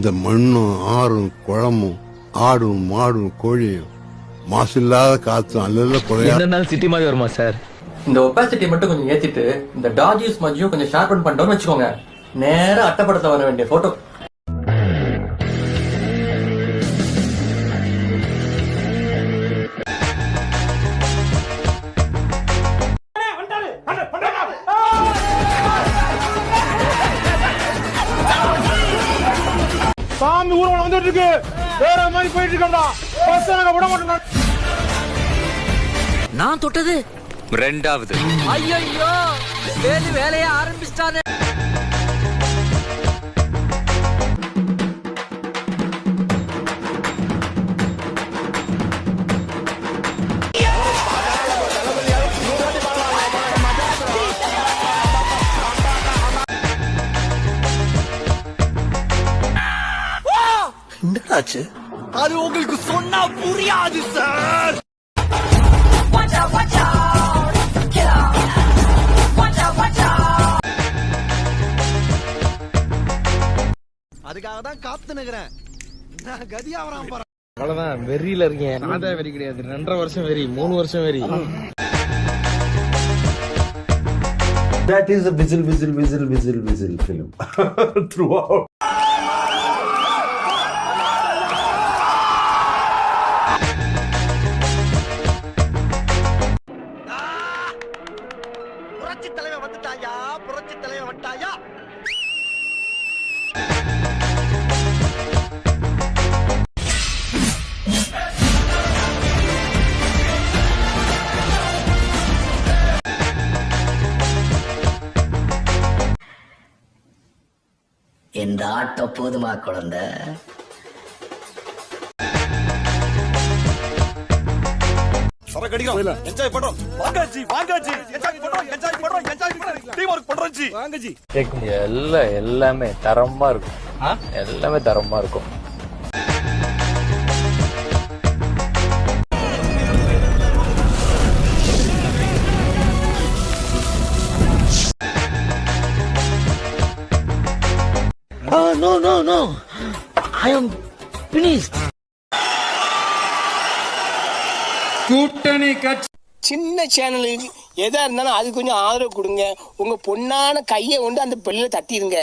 இந்த மண்ணும் ஆறும் குளமும் ஆடும் மாடும் கோழியும் மாசு இல்லாத காத்தும் அல்ல குறையா சிட்டி மாதிரி வருமா சார்? இந்த ஒப்பாசிட்டி மட்டும் கொஞ்சம் ஏத்திட்டு இந்த டாஜிஸ் மஜ்ஜியும் கொஞ்சம் ஷார்பன் பண்ணிட்டோம்னு வச்சுக்கோங்க, நேரா அட்டப்படத்துல வர வேண்டிய போட்டோ. சாமி ஊர்வலம் வந்துட்டு இருக்கு, வேற மாதிரி போயிட்டு இருக்கோம்டா. பசங்க விட மாட்டோம். நான் தொட்டது ரெண்டாவது. ஐயோ வேலையை ஆரம்பிச்சிட்டாரு. என்னடாச்சு? அது உங்களுக்கு சொன்னா புரியாது சார். அதுக்காக தான் காத்து நிக்கிறேன். நான் கதியாவறான் பாரு. அவ்வளவுதான், வெறியில இருக்கேன். நான் தான் வெறி கிடையாது, 2.5 வருஷம் வெறி, 3 வருஷம் வெறி. That is a whistle film throughout. புரட்சி தலைவன் வந்துட்டாயா, புரட்சி தலைவன் வந்துட்டாயா. இந்த ஆட்டோ போதுமா குழந்தை? எல்லாமே தரமா இருக்கும், எல்லாமே தரமா இருக்கும். No. I am finished. சின்ன சேனலுக்கு எதா இருந்தாலும் அது கொஞ்சம் ஆதரவு கொடுங்க. உங்க பொண்ணான கையை கொண்டு அந்த பெல்லில தட்டிடுங்க.